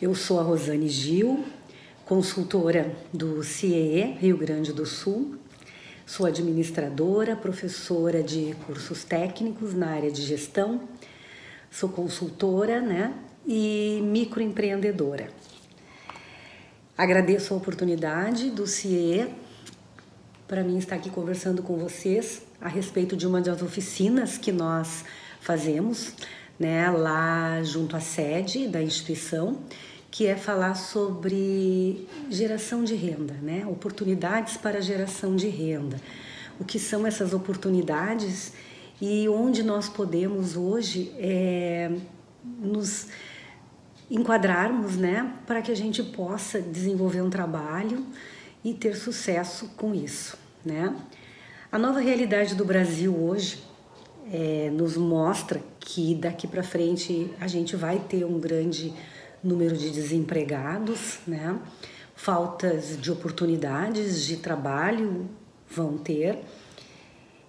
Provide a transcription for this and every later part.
Eu sou a Rosane Gil, consultora do CIEE, Rio Grande do Sul. Sou administradora, professora de cursos técnicos na área de gestão. Sou consultora, e microempreendedora. Agradeço a oportunidade do CIEE para mim estar aqui conversando com vocês a respeito de uma das oficinas que nós fazemos, lá junto à sede da instituição, que é falar sobre geração de renda, oportunidades para geração de renda. O que são essas oportunidades e onde nós podemos hoje nos enquadrarmos, para que a gente possa desenvolver um trabalho e ter sucesso com isso, A nova realidade do Brasil hoje nos mostra que daqui para frente a gente vai ter um grande número de desempregados, faltas de oportunidades de trabalho vão ter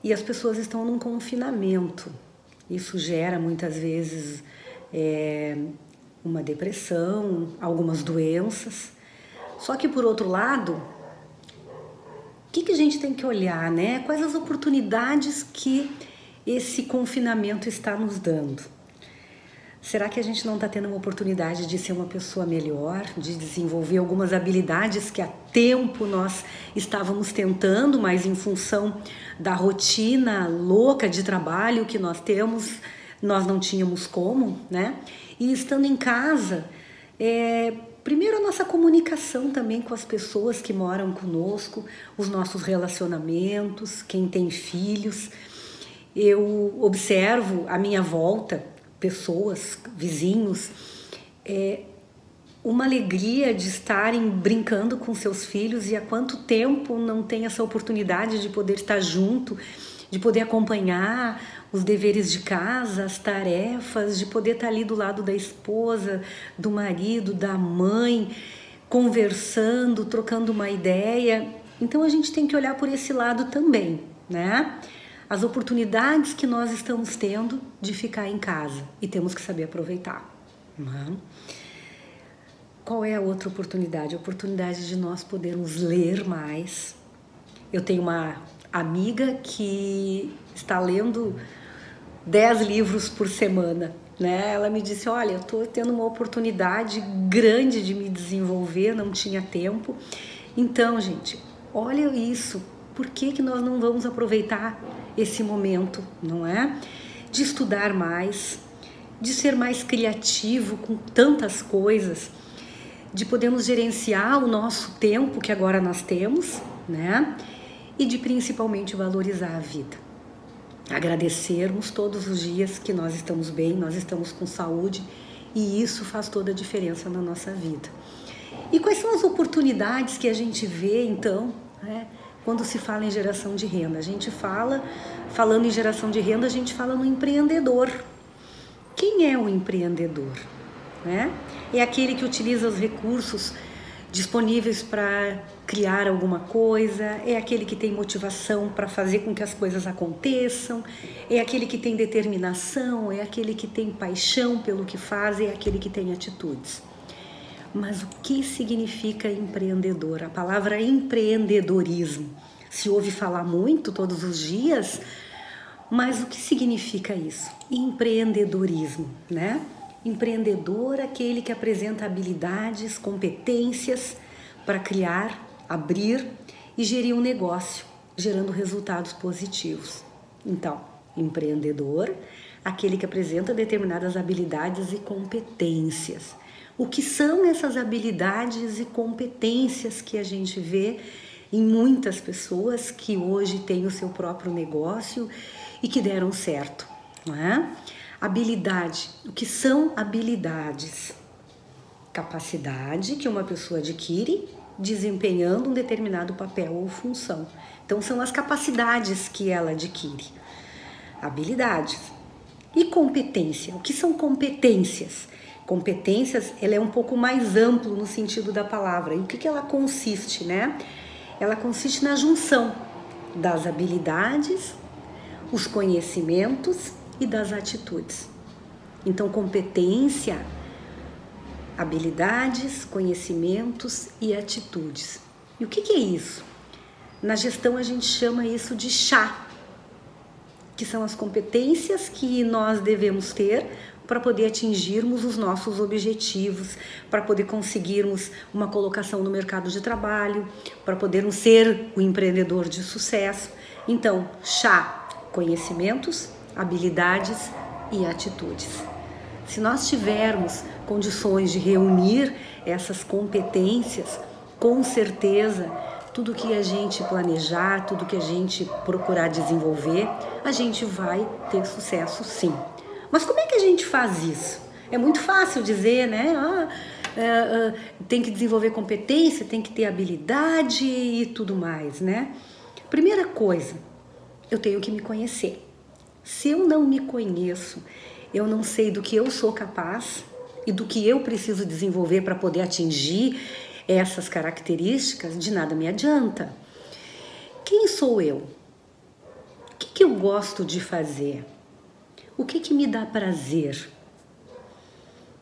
e as pessoas estão num confinamento. Isso gera muitas vezes uma depressão, algumas doenças. Só que por outro lado, o que a gente tem que olhar, Quais as oportunidades que esse confinamento está nos dando? Será que a gente não está tendo uma oportunidade de ser uma pessoa melhor, de desenvolver algumas habilidades que há tempo nós estávamos tentando, mas em função da rotina louca de trabalho que nós temos, nós não tínhamos como, E estando em casa, primeiro a nossa comunicação também com as pessoas que moram conosco, os nossos relacionamentos, quem tem filhos. Eu observo à minha volta pessoas, vizinhos, uma alegria de estarem brincando com seus filhos e há quanto tempo não tem essa oportunidade de poder estar junto, de poder acompanhar os deveres de casa, as tarefas, de poder estar ali do lado da esposa, do marido, da mãe, conversando, trocando uma ideia. Então a gente tem que olhar por esse lado também, As oportunidades que nós estamos tendo de ficar em casa e temos que saber aproveitar. Qual é a outra oportunidade? A oportunidade de nós podermos ler mais. Eu tenho uma amiga que está lendo 10 livros por semana, Ela me disse, olha, eu estou tendo uma oportunidade grande de me desenvolver, não tinha tempo. Então, gente, olha isso. Por que nós não vamos aproveitar esse momento, não é? De estudar mais, de ser mais criativo com tantas coisas, de podermos gerenciar o nosso tempo que agora nós temos, E de principalmente valorizar a vida. Agradecermos todos os dias que nós estamos bem, nós estamos com saúde e isso faz toda a diferença na nossa vida. E quais são as oportunidades que a gente vê, então, quando se fala em geração de renda? A gente falando em geração de renda, a gente fala no empreendedor. Quem é o empreendedor? É aquele que utiliza os recursos disponíveis para criar alguma coisa, é aquele que tem motivação para fazer com que as coisas aconteçam, é aquele que tem determinação, é aquele que tem paixão pelo que faz, é aquele que tem atitudes. Mas o que significa empreendedor? A palavra empreendedorismo se ouve falar muito todos os dias, mas o que significa isso? Empreendedorismo, Empreendedor é aquele que apresenta habilidades, competências para criar, abrir e gerir um negócio, gerando resultados positivos. Então, empreendedor, aquele que apresenta determinadas habilidades e competências. O que são essas habilidades e competências que a gente vê em muitas pessoas que hoje têm o seu próprio negócio e que deram certo, Habilidade. O que são habilidades? Capacidade que uma pessoa adquire desempenhando um determinado papel ou função. Então, são as capacidades que ela adquire. Habilidades. E competência. O que são competências? Competências, ela é um pouco mais amplo no sentido da palavra. E o que ela consiste, Ela consiste na junção das habilidades, os conhecimentos e das atitudes. Então, competência habilidades, conhecimentos e atitudes. E o que é isso? Na gestão a gente chama isso de chá, que são as competências que nós devemos ter para poder atingirmos os nossos objetivos, para poder conseguirmos uma colocação no mercado de trabalho, para podermos ser o empreendedor de sucesso. Então, chá, conhecimentos, habilidades e atitudes. Se nós tivermos condições de reunir essas competências, com certeza, tudo que a gente planejar, tudo que a gente procurar desenvolver, a gente vai ter sucesso sim. Mas como é que a gente faz isso? É muito fácil dizer, né? Tem que desenvolver competência, tem que ter habilidade e tudo mais, né? Primeira coisa, eu tenho que me conhecer. Se eu não me conheço, eu não sei do que eu sou capaz e do que eu preciso desenvolver para poder atingir essas características, de nada me adianta. Quem sou eu? O que eu gosto de fazer? O que me dá prazer?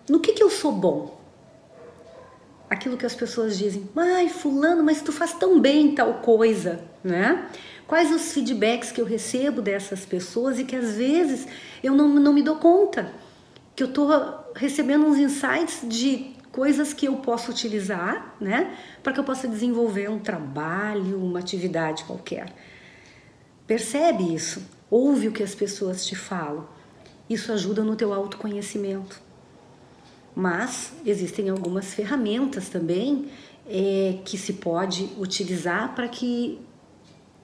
No que eu sou bom? Aquilo que as pessoas dizem, ai fulano, mas tu faz tão bem tal coisa, né? Quais os feedbacks que eu recebo dessas pessoas e que às vezes eu não me dou conta, que eu tô recebendo uns insights de coisas que eu posso utilizar, né? Para que eu possa desenvolver um trabalho, uma atividade qualquer. Percebe isso? Ouve o que as pessoas te falam. Isso ajuda no teu autoconhecimento. Mas existem algumas ferramentas também que se pode utilizar para que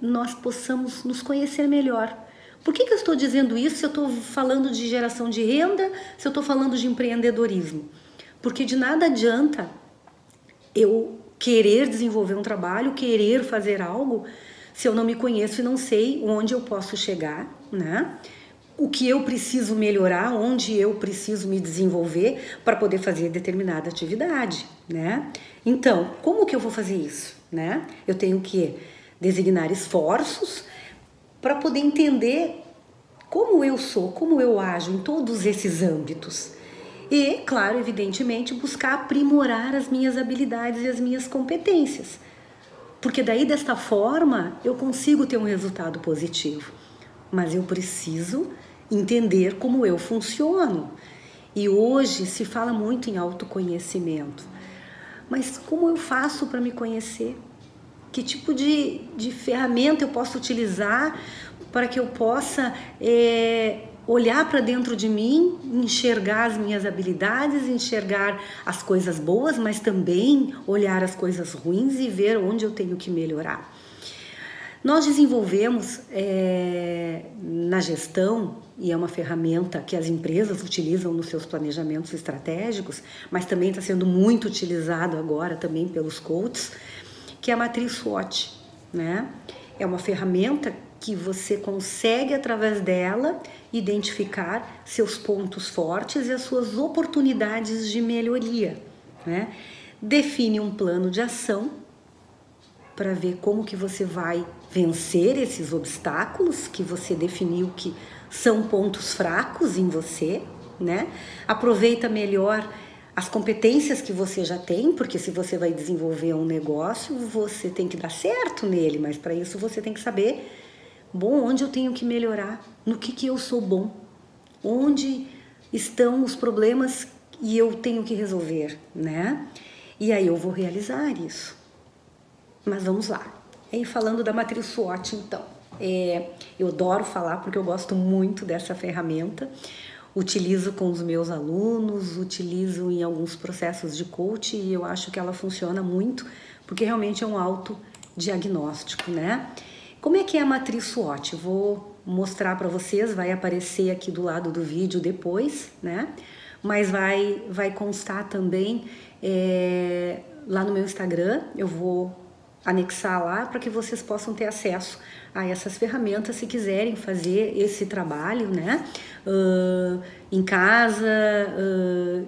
nós possamos nos conhecer melhor. Por que eu estou dizendo isso se eu estou falando de geração de renda, se eu estou falando de empreendedorismo? Porque de nada adianta eu querer desenvolver um trabalho, querer fazer algo, se eu não me conheço e não sei onde eu posso chegar, né? O que eu preciso melhorar, onde eu preciso me desenvolver para poder fazer determinada atividade, né? Então, como que eu vou fazer isso, né? Eu tenho que designar esforços para poder entender como eu sou, como eu ajo em todos esses âmbitos. E, claro, evidentemente, buscar aprimorar as minhas habilidades e as minhas competências. Porque daí, desta forma, eu consigo ter um resultado positivo. Mas eu preciso entender como eu funciono. E hoje se fala muito em autoconhecimento. Mas como eu faço para me conhecer? Que tipo de ferramenta eu posso utilizar para que eu possa olhar para dentro de mim, enxergar as minhas habilidades, enxergar as coisas boas, mas também olhar as coisas ruins e ver onde eu tenho que melhorar. Nós desenvolvemos na gestão, e é uma ferramenta que as empresas utilizam nos seus planejamentos estratégicos, mas também está sendo muito utilizado agora também pelos coaches, que é a matriz SWOT, né? É uma ferramenta que você consegue, através dela, identificar seus pontos fortes e as suas oportunidades de melhoria, né? Define um plano de ação para ver como que você vai vencer esses obstáculos que você definiu que são pontos fracos em você, né? Aproveita melhor as competências que você já tem, porque se você vai desenvolver um negócio, você tem que dar certo nele, mas para isso você tem que saber, bom, onde eu tenho que melhorar, no que eu sou bom, onde estão os problemas e eu tenho que resolver, né? E aí eu vou realizar isso. Mas vamos lá. E falando da matriz SWOT, então, eu adoro falar porque eu gosto muito dessa ferramenta. Utilizo com os meus alunos, utilizo em alguns processos de coach e eu acho que ela funciona muito porque realmente é um autodiagnóstico, né? Como é que é a matriz SWOT? Vou mostrar para vocês, vai aparecer aqui do lado do vídeo depois, né? Mas vai constar também lá no meu Instagram, eu vou anexar lá para que vocês possam ter acesso a essas ferramentas se quiserem fazer esse trabalho, né? Em casa,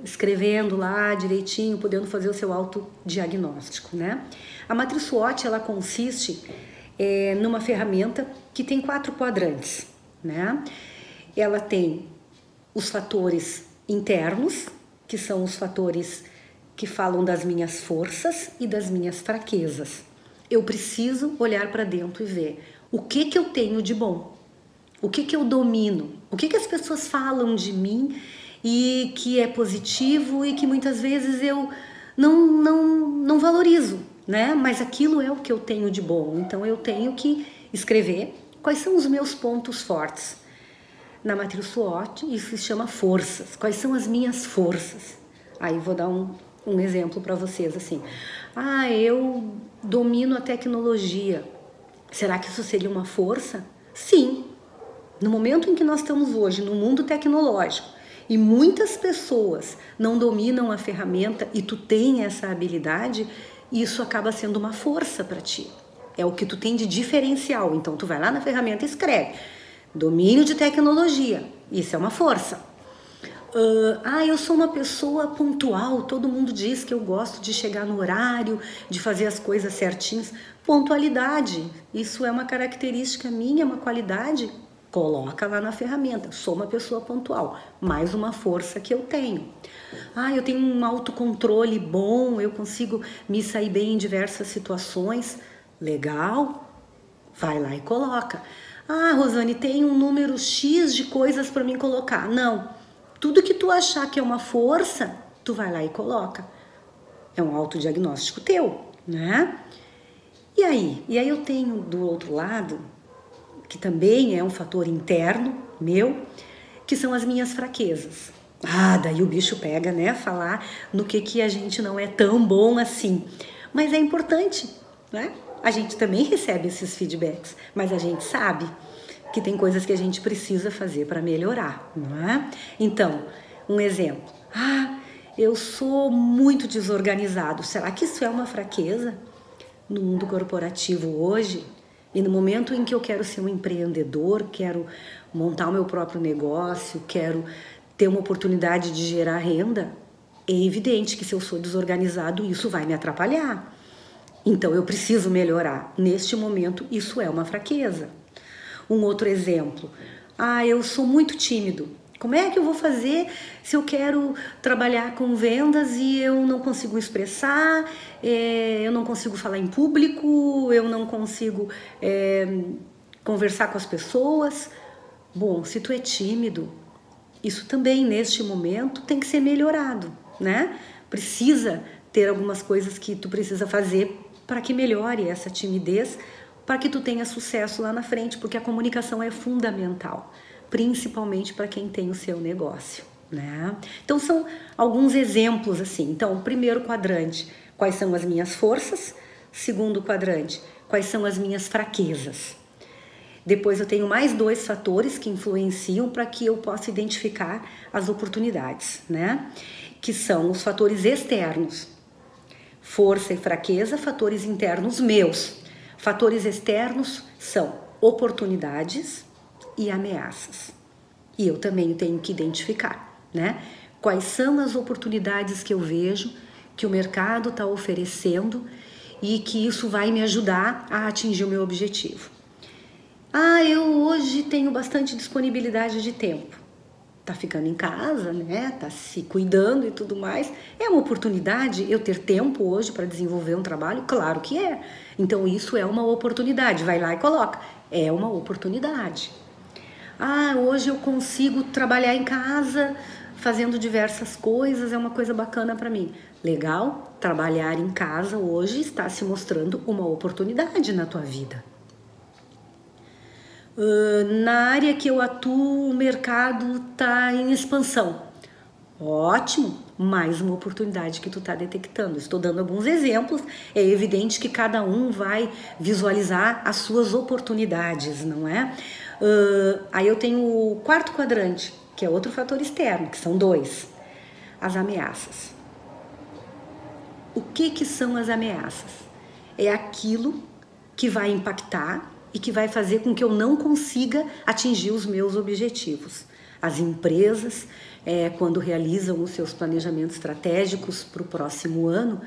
escrevendo lá direitinho, podendo fazer o seu autodiagnóstico, né? A matriz SWOT, ela consiste numa ferramenta que tem 4 quadrantes, né? Ela tem os fatores internos, que são os fatores que falam das minhas forças e das minhas fraquezas. Eu preciso olhar para dentro e ver o que eu tenho de bom, o que eu domino, o que as pessoas falam de mim e que é positivo e que muitas vezes eu não valorizo, né? Mas aquilo é o que eu tenho de bom, então eu tenho que escrever quais são os meus pontos fortes. Na matriz SWOT isso se chama forças. Quais são as minhas forças? Aí vou dar um exemplo para vocês assim. Eu domino a tecnologia. Será que isso seria uma força? Sim. No momento em que nós estamos hoje no mundo tecnológico e muitas pessoas não dominam a ferramenta e tu tem essa habilidade, isso acaba sendo uma força para ti. É o que tu tem de diferencial. Então tu vai lá na ferramenta e escreve domínio de tecnologia. Isso é uma força. Eu sou uma pessoa pontual. Todo mundo diz que eu gosto de chegar no horário, de fazer as coisas certinhas. Pontualidade. Isso é uma característica minha, uma qualidade. Coloca lá na ferramenta. Sou uma pessoa pontual. Mais uma força que eu tenho. Eu tenho um autocontrole bom. Eu consigo me sair bem em diversas situações. Legal. Vai lá e coloca. Rosane, tem um número X de coisas para mim colocar. Não. Tudo que tu achar que é uma força, tu vai lá e coloca. É um autodiagnóstico teu, né? E aí eu tenho do outro lado, que também é um fator interno meu, que são as minhas fraquezas. Daí o bicho pega, né? Falar no que a gente não é tão bom assim. Mas é importante, né? A gente também recebe esses feedbacks, mas a gente sabe que tem coisas que a gente precisa fazer para melhorar, não é? Então, um exemplo. Eu sou muito desorganizado. Será que isso é uma fraqueza? No mundo corporativo hoje, e no momento em que eu quero ser um empreendedor, quero montar o meu próprio negócio, quero ter uma oportunidade de gerar renda, é evidente que se eu sou desorganizado, isso vai me atrapalhar. Então, eu preciso melhorar. Neste momento, isso é uma fraqueza. Um outro exemplo. Eu sou muito tímido. Como é que eu vou fazer se eu quero trabalhar com vendas e eu não consigo expressar, eu não consigo falar em público, eu não consigo conversar com as pessoas? Bom, se tu é tímido, isso também, neste momento, tem que ser melhorado, né? Precisa ter algumas coisas que tu precisa fazer para que melhore essa timidez, para que tu tenha sucesso lá na frente, porque a comunicação é fundamental, principalmente para quem tem o seu negócio, né? Então são alguns exemplos assim. Então, primeiro quadrante, quais são as minhas forças? Segundo quadrante, quais são as minhas fraquezas? Depois eu tenho mais 2 fatores que influenciam para que eu possa identificar as oportunidades, né? Que são os fatores externos. Força e fraqueza, fatores internos meus. Fatores externos são oportunidades e ameaças. E eu também tenho que identificar, né? Quais são as oportunidades que eu vejo, que o mercado está oferecendo e que isso vai me ajudar a atingir o meu objetivo. Eu hoje tenho bastante disponibilidade de tempo. Tá ficando em casa, né? Tá se cuidando e tudo mais. É uma oportunidade eu ter tempo hoje para desenvolver um trabalho? Claro que é. Então isso é uma oportunidade. Vai lá e coloca. É uma oportunidade. Hoje eu consigo trabalhar em casa fazendo diversas coisas, é uma coisa bacana para mim. Legal? Trabalhar em casa hoje está se mostrando uma oportunidade na tua vida. Na área que eu atuo, o mercado está em expansão. Ótimo, mais uma oportunidade que tu está detectando. Estou dando alguns exemplos. É evidente que cada um vai visualizar as suas oportunidades, não é? Aí eu tenho o 4º quadrante, que é outro fator externo, que são 2. As ameaças. O que são as ameaças? É aquilo que vai impactar e que vai fazer com que eu não consiga atingir os meus objetivos. As empresas, quando realizam os seus planejamentos estratégicos para o próximo ano,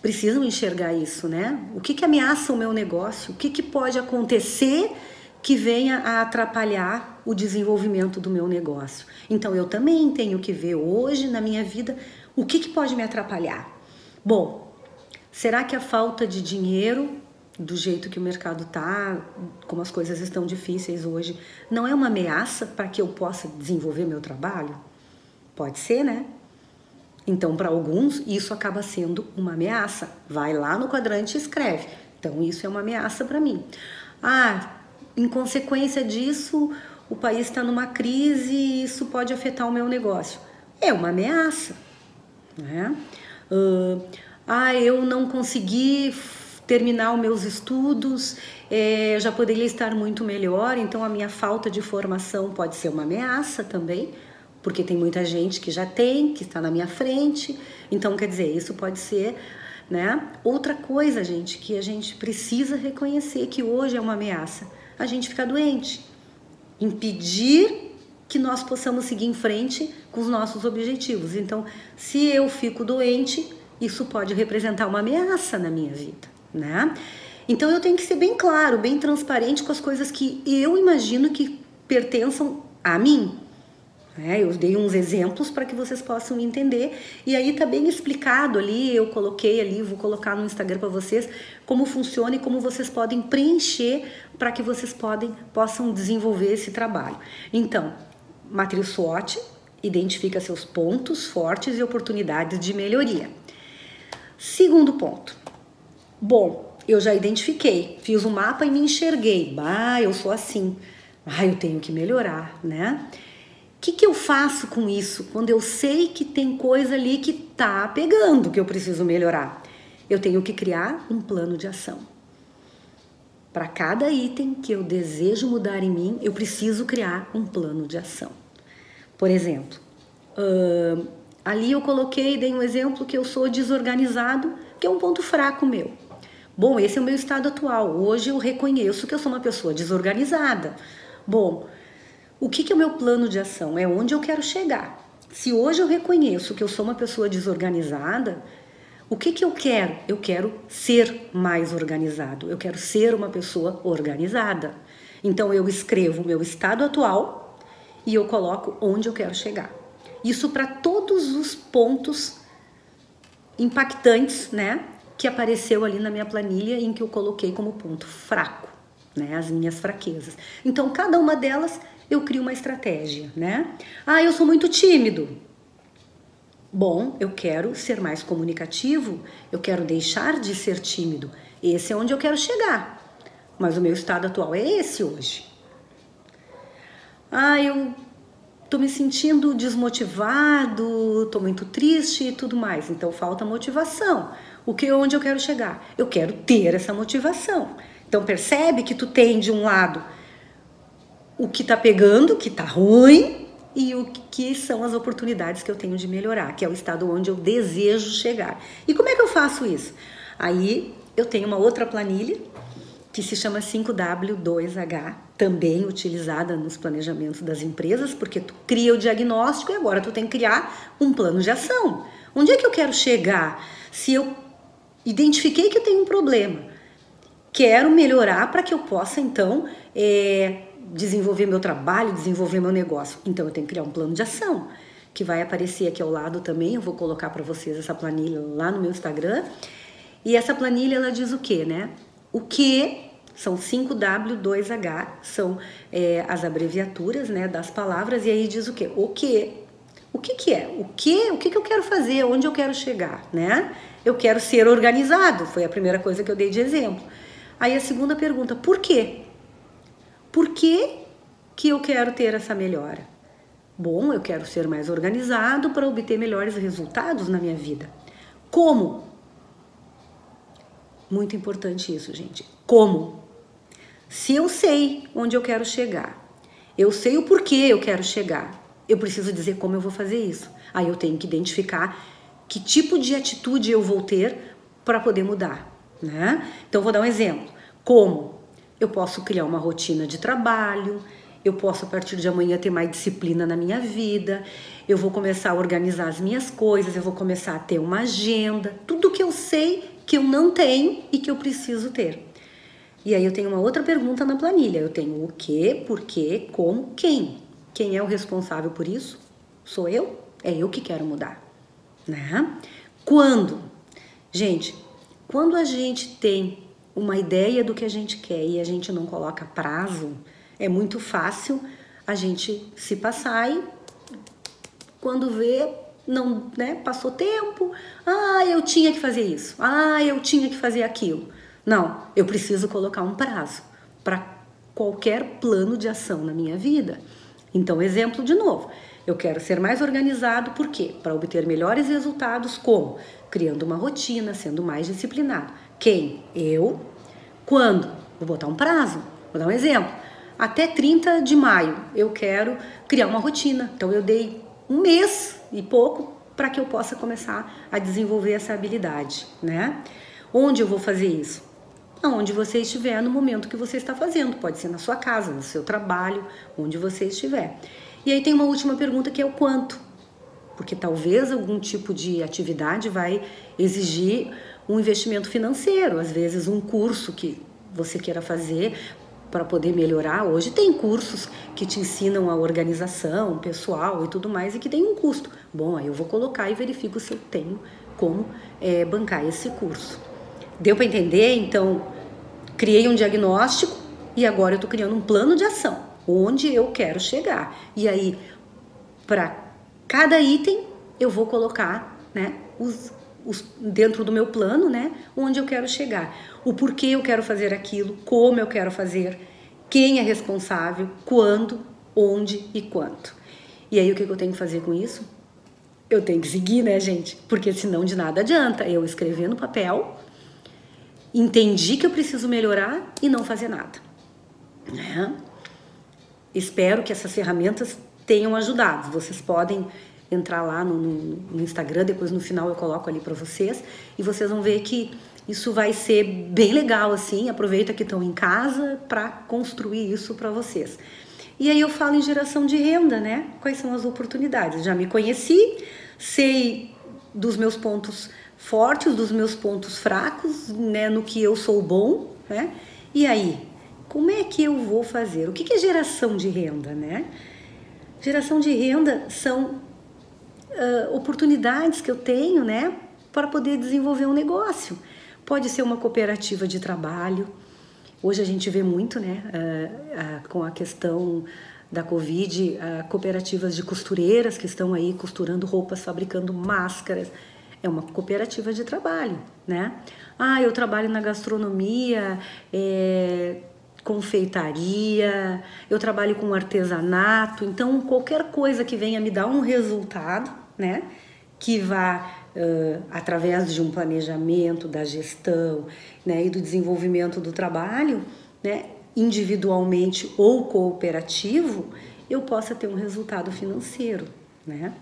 precisam enxergar isso, né? O que ameaça o meu negócio? O que pode acontecer que venha a atrapalhar o desenvolvimento do meu negócio. Então eu também tenho que ver hoje na minha vida o que pode me atrapalhar. Bom, será que a falta de dinheiro, do jeito que o mercado está, como as coisas estão difíceis hoje, não é uma ameaça para que eu possa desenvolver meu trabalho? Pode ser, né? Então, para alguns, isso acaba sendo uma ameaça. Vai lá no quadrante e escreve. Então, isso é uma ameaça para mim. Em consequência disso, o país está numa crise e isso pode afetar o meu negócio. É uma ameaça, né? Eu não consegui terminar os meus estudos, já poderia estar muito melhor, então a minha falta de formação pode ser uma ameaça também, porque tem muita gente que já tem, que está na minha frente, então quer dizer, isso pode ser, né? Outra coisa, gente, que a gente precisa reconhecer que hoje é uma ameaça, a gente ficar doente, impedir que nós possamos seguir em frente com os nossos objetivos. Então, se eu fico doente, isso pode representar uma ameaça na minha vida, né? Então eu tenho que ser bem claro, bem transparente com as coisas que eu imagino que pertençam a mim. Eu dei uns exemplos para que vocês possam entender, e aí tá bem explicado ali, eu coloquei ali, vou colocar no Instagram para vocês como funciona e como vocês podem preencher para que vocês possam desenvolver esse trabalho. Então, matriz SWOT identifica seus pontos fortes e oportunidades de melhoria. Segundo ponto, bom, eu já identifiquei, fiz um mapa e me enxerguei, eu sou assim, eu tenho que melhorar, né? O que eu faço com isso quando eu sei que tem coisa ali que tá pegando, que eu preciso melhorar? Eu tenho que criar um plano de ação. Para cada item que eu desejo mudar em mim, eu preciso criar um plano de ação. Por exemplo, ali eu dei um exemplo que eu sou desorganizado, que é um ponto fraco meu. Bom, esse é o meu estado atual. Hoje eu reconheço que eu sou uma pessoa desorganizada. Bom, o que é o meu plano de ação? É onde eu quero chegar. Se hoje eu reconheço que eu sou uma pessoa desorganizada, o que eu quero? Eu quero ser mais organizado. Eu quero ser uma pessoa organizada. Então eu escrevo o meu estado atual e eu coloco onde eu quero chegar. Isso para todos os pontos impactantes, né, que apareceu ali na minha planilha em que eu coloquei como ponto fraco, né, as minhas fraquezas. Então cada uma delas eu crio uma estratégia, né? Eu sou muito tímido. Bom, eu quero ser mais comunicativo, eu quero deixar de ser tímido. Esse é onde eu quero chegar. Mas o meu estado atual é esse hoje. Eu tô me sentindo desmotivado, tô muito triste e tudo mais. Então falta motivação. Onde eu quero chegar? Eu quero ter essa motivação. Então percebe que tu tem de um lado o que tá pegando, o que tá ruim, e o que são as oportunidades que eu tenho de melhorar, que é o estado onde eu desejo chegar. E como é que eu faço isso? Aí eu tenho uma outra planilha que se chama 5W2H, também utilizada nos planejamentos das empresas, porque tu cria o diagnóstico e agora tu tem que criar um plano de ação. Onde é que eu quero chegar? Se eu identifiquei que eu tenho um problema, quero melhorar para que eu possa, então, desenvolver meu trabalho, desenvolver meu negócio. Então eu tenho que criar um plano de ação, que vai aparecer aqui ao lado também. Eu vou colocar para vocês essa planilha lá no meu Instagram. E essa planilha, ela diz o quê, né? O que são 5W2H, são as abreviaturas, né, das palavras, e aí diz o quê? O que é? O que eu quero fazer? Onde eu quero chegar, né? Eu quero ser organizado, foi a primeira coisa que eu dei de exemplo. Aí a segunda pergunta, por quê? Por que eu quero ter essa melhora? Bom, eu quero ser mais organizado para obter melhores resultados na minha vida. Como? Muito importante isso, gente. Como? Se eu sei onde eu quero chegar, eu sei o porquê eu quero chegar, eu preciso dizer como eu vou fazer isso. Aí eu tenho que identificar que tipo de atitude eu vou ter para poder mudar, né? Então, vou dar um exemplo. Como? Eu posso criar uma rotina de trabalho, eu posso a partir de amanhã ter mais disciplina na minha vida, eu vou começar a organizar as minhas coisas, eu vou começar a ter uma agenda, tudo que eu sei que eu não tenho e que eu preciso ter. E aí eu tenho uma outra pergunta na planilha. Eu tenho o que, por quê, como, quem. Quem é o responsável por isso? Sou eu? É eu que quero mudar, né? Quando? Gente, quando a gente tem uma ideia do que a gente quer e a gente não coloca prazo, é muito fácil a gente se passar e quando vê, não, né, passou tempo, eu tinha que fazer isso, eu tinha que fazer aquilo. Não, eu preciso colocar um prazo para qualquer plano de ação na minha vida. Então, exemplo de novo, eu quero ser mais organizado, por quê? Para obter melhores resultados, como? Criando uma rotina, sendo mais disciplinado. Quem? Eu. Quando? Vou botar um prazo, vou dar um exemplo. Até 30 de maio eu quero criar uma rotina, então eu dei um mês e pouco para que eu possa começar a desenvolver essa habilidade, né? Onde eu vou fazer isso? Onde você estiver no momento que você está fazendo, pode ser na sua casa, no seu trabalho, onde você estiver. E aí tem uma última pergunta que é o quanto, porque talvez algum tipo de atividade vai exigir um investimento financeiro, às vezes um curso que você queira fazer para poder melhorar. Hoje tem cursos que te ensinam a organização pessoal e tudo mais e que tem um custo. Bom, aí eu vou colocar e verifico se eu tenho como bancar esse curso. Deu para entender? Então, criei um diagnóstico e agora eu estou criando um plano de ação, onde eu quero chegar. E aí, para cada item, eu vou colocar, né, dentro do meu plano, né, onde eu quero chegar. O porquê eu quero fazer aquilo, como eu quero fazer, quem é responsável, quando, onde e quanto. E aí, o que eu tenho que fazer com isso? Eu tenho que seguir, né, gente? Porque senão de nada adianta eu escrever no papel, entendi que eu preciso melhorar e não fazer nada, né? Espero que essas ferramentas tenham ajudado. Vocês podem entrar lá no Instagram, depois no final eu coloco ali para vocês e vocês vão ver que isso vai ser bem legal, assim. Aproveita que estão em casa para construir isso para vocês. E aí eu falo em geração de renda, né? Quais são as oportunidades? Já me conheci, sei dos meus pontos fortes, dos meus pontos fracos, né, no que eu sou bom, né? E aí, como é que eu vou fazer? O que é geração de renda, né? Geração de renda são oportunidades que eu tenho, né, para poder desenvolver um negócio. Pode ser uma cooperativa de trabalho. Hoje a gente vê muito, né, com a questão da Covid, cooperativas de costureiras que estão aí costurando roupas, fabricando máscaras. É uma cooperativa de trabalho, né? Eu trabalho na gastronomia, confeitaria, eu trabalho com artesanato. Então, qualquer coisa que venha me dar um resultado, né? Que vá, através de um planejamento, da gestão, né? E do desenvolvimento do trabalho, né? Individualmente ou cooperativo, eu possa ter um resultado financeiro, né?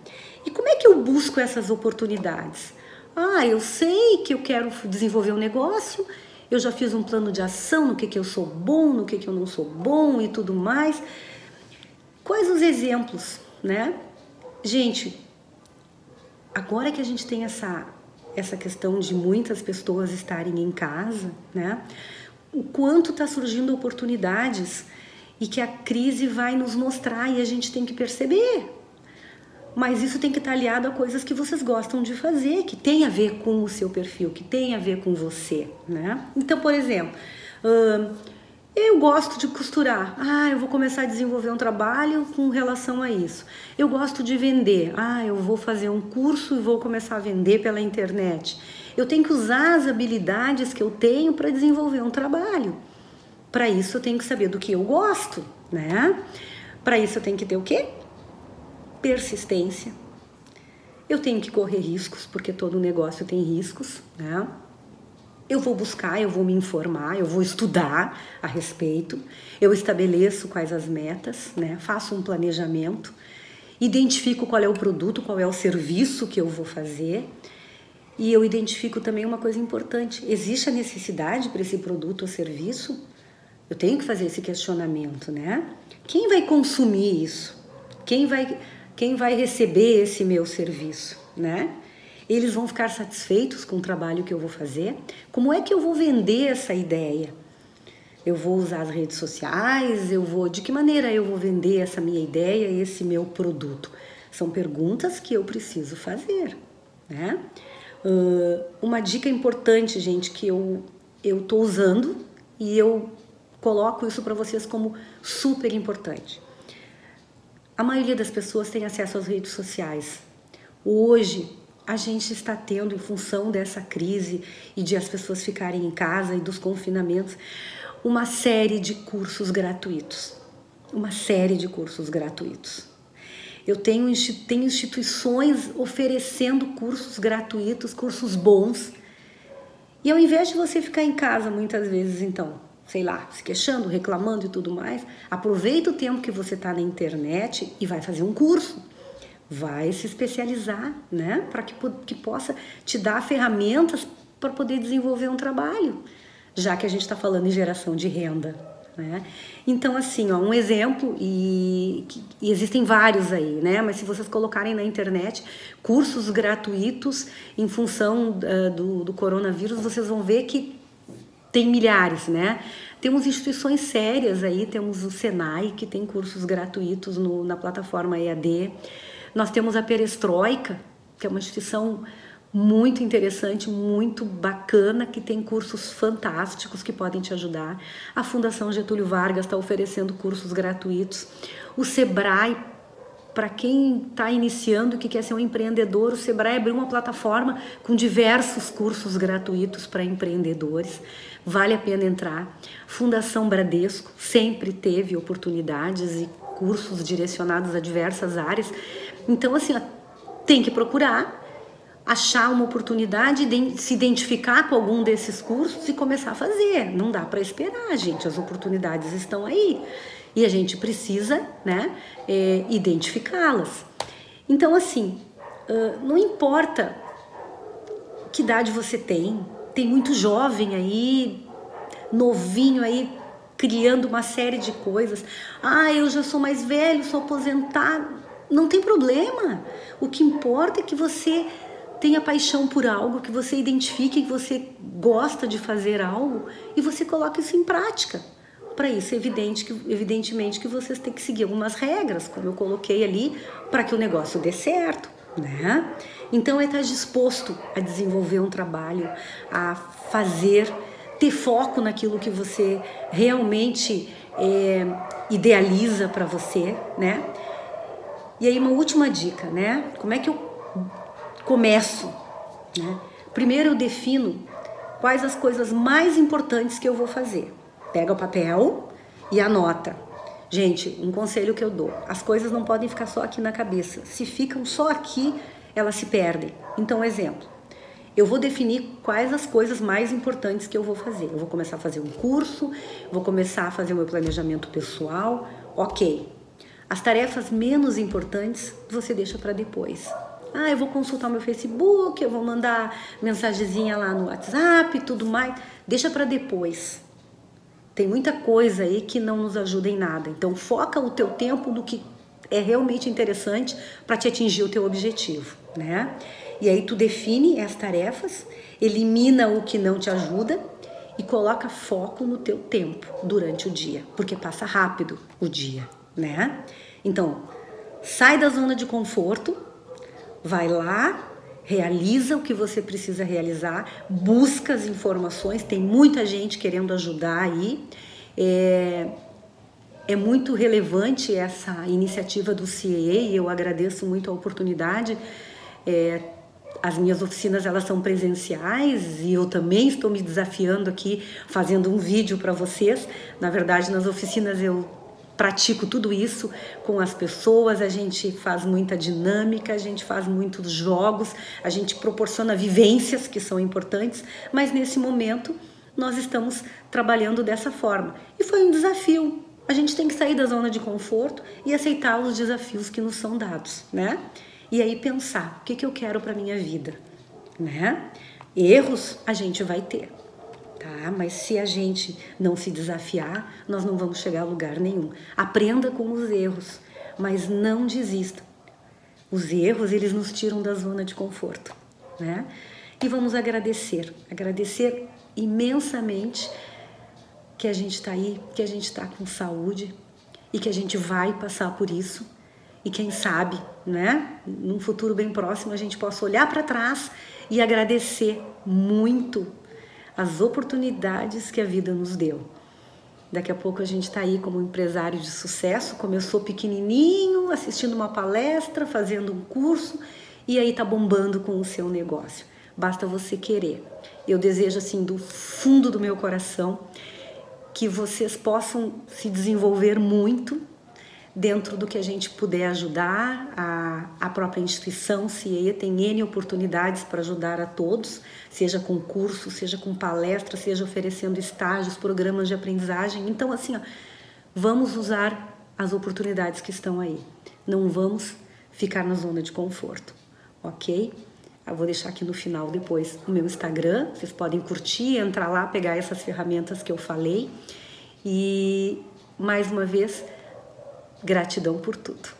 E como é que eu busco essas oportunidades? Eu sei que eu quero desenvolver um negócio, eu já fiz um plano de ação no que eu sou bom, no que eu não sou bom e tudo mais. Quais os exemplos, né? Gente, agora que a gente tem essa questão de muitas pessoas estarem em casa, né? O quanto está surgindo oportunidades e que a crise vai nos mostrar e a gente tem que perceber. Mas isso tem que estar aliado a coisas que vocês gostam de fazer, que tem a ver com o seu perfil, que tem a ver com você, né? Então, por exemplo, eu gosto de costurar. Eu vou começar a desenvolver um trabalho com relação a isso. Eu gosto de vender. Eu vou fazer um curso e vou começar a vender pela internet. Eu tenho que usar as habilidades que eu tenho para desenvolver um trabalho. Para isso, eu tenho que saber do que eu gosto, né? Para isso, eu tenho que ter o quê? Persistência. Eu tenho que correr riscos, porque todo negócio tem riscos, né? Eu vou buscar, eu vou me informar, eu vou estudar a respeito, eu estabeleço quais as metas, né? Faço um planejamento, identifico qual é o produto, qual é o serviço que eu vou fazer e eu identifico também uma coisa importante: existe a necessidade para esse produto ou serviço? Eu tenho que fazer esse questionamento, né? Quem vai consumir isso? Quem vai receber esse meu serviço, né? Eles vão ficar satisfeitos com o trabalho que eu vou fazer? Como é que eu vou vender essa ideia? Eu vou usar as redes sociais? De que maneira eu vou vender essa minha ideia, esse meu produto? São perguntas que eu preciso fazer, né? Uma dica importante, gente, que eu tô usando e eu coloco isso para vocês como super importante. A maioria das pessoas tem acesso às redes sociais. Hoje, a gente está tendo, em função dessa crise e de as pessoas ficarem em casa e dos confinamentos, uma série de cursos gratuitos. Uma série de cursos gratuitos. Eu tenho instituições oferecendo cursos gratuitos, cursos bons. E ao invés de você ficar em casa muitas vezes, então, sei lá, se queixando, reclamando e tudo mais, aproveita o tempo que você está na internet e vai fazer um curso. Vai se especializar, né? Para que possa te dar ferramentas para poder desenvolver um trabalho, já que a gente está falando em geração de renda, né? Então, assim, ó, um exemplo, e existem vários aí, né? Mas se vocês colocarem na internet cursos gratuitos em função do coronavírus, vocês vão ver que tem milhares, né? Temos instituições sérias aí, temos o Senai, que tem cursos gratuitos na plataforma EAD. Nós temos a Perestroika, que é uma instituição muito interessante, muito bacana, que tem cursos fantásticos que podem te ajudar. A Fundação Getúlio Vargas está oferecendo cursos gratuitos. O Sebrae, para quem está iniciando, que quer ser um empreendedor, o Sebrae abriu uma plataforma com diversos cursos gratuitos para empreendedores. Vale a pena entrar. Fundação Bradesco sempre teve oportunidades e cursos direcionados a diversas áreas. Então, assim, ó, tem que procurar, achar uma oportunidade, se identificar com algum desses cursos e começar a fazer. Não dá para esperar, gente. As oportunidades estão aí e a gente precisa, né, identificá-las. Então, assim, não importa que idade você tem muito jovem aí, novinho aí, criando uma série de coisas. Ah, eu já sou mais velho, sou aposentado. Não tem problema. O que importa é que você tenha paixão por algo, que você identifique que você gosta de fazer algo e você coloque isso em prática. Para isso, evidentemente que vocês têm que seguir algumas regras, como eu coloquei ali, para que o negócio dê certo, né? Então, é estar disposto a desenvolver um trabalho, a fazer, ter foco naquilo que você realmente idealiza para você, né? E aí, uma última dica, né? Como é que eu começo, né? Primeiro eu defino quais as coisas mais importantes que eu vou fazer. Pega o papel e anota. Gente, um conselho que eu dou: as coisas não podem ficar só aqui na cabeça. Se ficam só aqui, elas se perdem. Então, exemplo, eu vou definir quais as coisas mais importantes que eu vou fazer. Eu vou começar a fazer um curso, vou começar a fazer o meu planejamento pessoal. Ok. As tarefas menos importantes você deixa para depois. Ah, eu vou consultar meu Facebook, eu vou mandar mensagenzinha lá no WhatsApp e tudo mais. Deixa para depois. Tem muita coisa aí que não nos ajuda em nada. Então, foca o teu tempo no que é realmente interessante para te atingir o teu objetivo, né? E aí tu define as tarefas, elimina o que não te ajuda e coloca foco no teu tempo durante o dia, porque passa rápido o dia, né? Então, sai da zona de conforto, vai lá, realiza o que você precisa realizar, busca as informações, tem muita gente querendo ajudar aí. É muito relevante essa iniciativa do CEA e eu agradeço muito a oportunidade. As minhas oficinas, elas são presenciais e eu também estou me desafiando aqui, fazendo um vídeo para vocês. Na verdade, nas oficinas eu pratico tudo isso com as pessoas, a gente faz muita dinâmica, a gente faz muitos jogos, a gente proporciona vivências que são importantes, mas nesse momento nós estamos trabalhando dessa forma. E foi um desafio. A gente tem que sair da zona de conforto e aceitar os desafios que nos são dados, né? E aí pensar, o que eu quero para minha vida, né? Erros a gente vai ter. Tá? Mas se a gente não se desafiar, nós não vamos chegar a lugar nenhum. Aprenda com os erros, mas não desista. Os erros, eles nos tiram da zona de conforto, né? E vamos agradecer imensamente que a gente está aí, que a gente está com saúde e que a gente vai passar por isso. E quem sabe, né, num futuro bem próximo, a gente possa olhar para trás e agradecer muito as oportunidades que a vida nos deu. Daqui a pouco a gente está aí como empresário de sucesso, começou pequenininho, assistindo uma palestra, fazendo um curso, e aí está bombando com o seu negócio. Basta você querer. Eu desejo assim do fundo do meu coração que vocês possam se desenvolver muito dentro do que a gente puder ajudar. A própria instituição CIEA tem N oportunidades para ajudar a todos, seja com curso, seja com palestra, seja oferecendo estágios, programas de aprendizagem. Então assim, ó, vamos usar as oportunidades que estão aí. Não vamos ficar na zona de conforto, ok? Eu vou deixar aqui no final depois o meu Instagram, vocês podem curtir, entrar lá, pegar essas ferramentas que eu falei. E mais uma vez, gratidão por tudo.